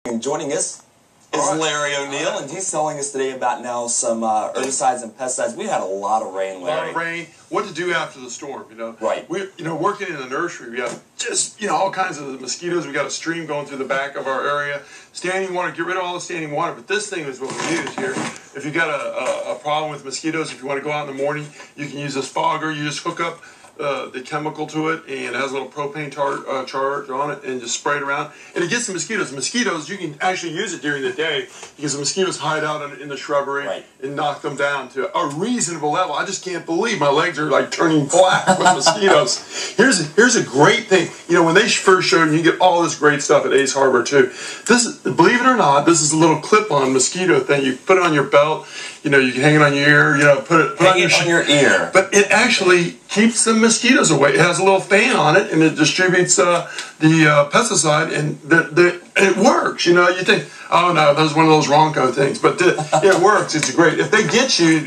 And joining us is Larry O'Neill, and he's telling us today about now some herbicides and pesticides. We had a lot of rain, Larry. A lot of rain. What to do after the storm, you know? Right. Working in the nursery, we have just, all kinds of mosquitoes. We got a stream going through the back of our area. Standing water, get rid of all the standing water. But this thing is what we use here. If you got a problem with mosquitoes, if you want to go out in the morning, you can use this fogger. You just hook up the chemical to it, and it has a little propane charge on it, and just spray it around, and it gets the mosquitoes. Mosquitoes, you can actually use it during the day because the mosquitoes hide out in the shrubbery and knock them down to a reasonable level. I just can't believe my legs are like turning black with mosquitoes. Here's a great thing. When they first showed me, you get all this great stuff at Ace Hardware too. Believe it or not, this is a little clip-on mosquito thing. You put it on your belt. You can hang it on your ear. Put it on your ear. But it actually keeps the mosquitoes away. It has a little fan on it, and it distributes the pesticide, and it works. You think, oh no, that was one of those Ronco things, but it works. It's great. If they get you,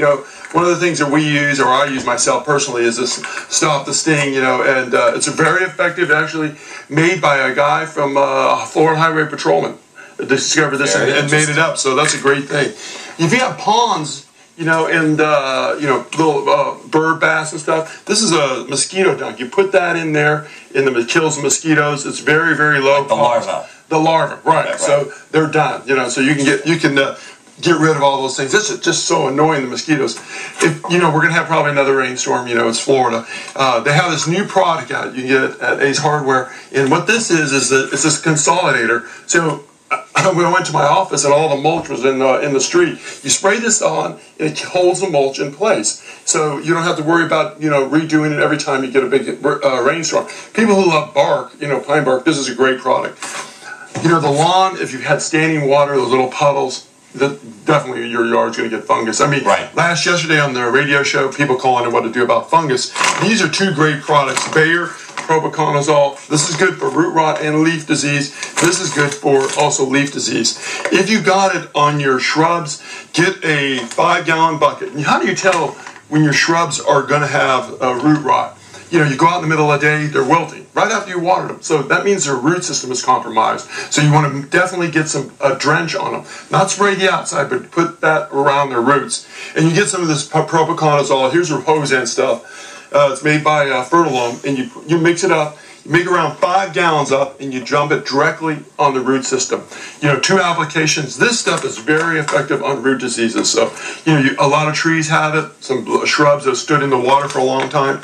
one of the things that we use, or I use myself personally, is this Stop the Sting. And it's very effective. Actually, made by a guy from Florida Highway Patrolman. Discovered this and made it up. So that's a great thing. If you have ponds, and little bird bass and stuff, this is a mosquito dunk. You put that in there, and it kills the mosquitoes. It's very, very low. Like the larva. The larva, right? So they're done. So you can get rid of all those things. It's just so annoying, the mosquitoes. We're gonna have probably another rainstorm. It's Florida. They have this new product out you can get at Ace Hardware, and what this is it's this consolidator. So when I went to my office and all the mulch was in the street, you spray this on, and it holds the mulch in place. So you don't have to worry about redoing it every time you get a big rainstorm. People who love bark, pine bark, this is a great product. The lawn, if you've had standing water, those little puddles, definitely your yard's going to get fungus. Yesterday on the radio show, people calling in what to do about fungus. These are two great products. Bayer Propiconazole. This is good for root rot and leaf disease. This is good for also leaf disease. If you got it on your shrubs, get a 5-gallon bucket. And how do you tell when your shrubs are going to have root rot? You go out in the middle of the day, they're wilting right after you watered them. So that means their root system is compromised. So you want to definitely get a drench on them. Not spray the outside, but put that around their roots. And you get some of this Propiconazole. Here's your Hosan stuff. It's made by Fertilome, and you mix it up. You make around 5 gallons up, and you dump it directly on the root system. 2 applications. This stuff is very effective on root diseases. So, a lot of trees have it. Some shrubs have stood in the water for a long time.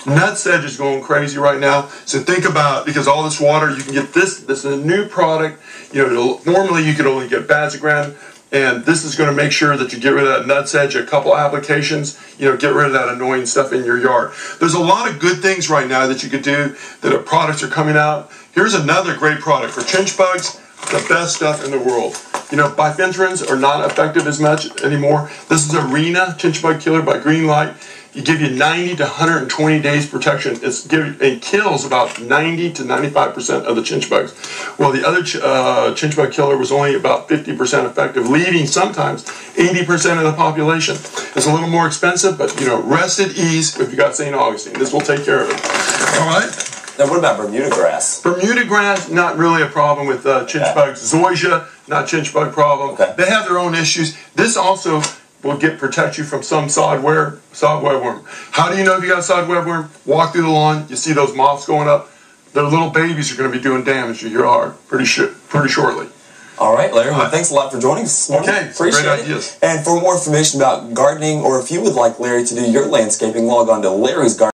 Nutsedge is going crazy right now. So think about, because all this water, you can get this. This is a new product. Normally you could only get Bazagran. And this is going to make sure that you get rid of that nutsedge, a couple applications, get rid of that annoying stuff in your yard. There's a lot of good things right now that you could do, that products are coming out. Here's another great product for chinch bugs, the best stuff in the world. Bifenthrin are not effective as much anymore. This is Arena Chinch Bug Killer by Greenlight. It gives you 90 to 120 days protection. It kills about 90 to 95% of the chinch bugs. Well, the other chinch bug killer was only about 50% effective, leaving sometimes 80% of the population. It's a little more expensive, but rest at ease if you got St. Augustine. This will take care of it. All right? Now, what about Bermuda grass? Bermuda grass, not really a problem with chinch bugs. Zoysia, not chinch bug problem. Okay. They have their own issues. This also will protect you from some sod webworm. How do you know if you got a sod webworm? Walk through the lawn, you see those moths going up. Their little babies are going to be doing damage to your yard pretty shortly. All right, Larry. Well, thanks a lot for joining us this morning. Okay, appreciate great it. ideas. And for more information about gardening, or if you would like Larry to do your landscaping, log on to Larry's Garden.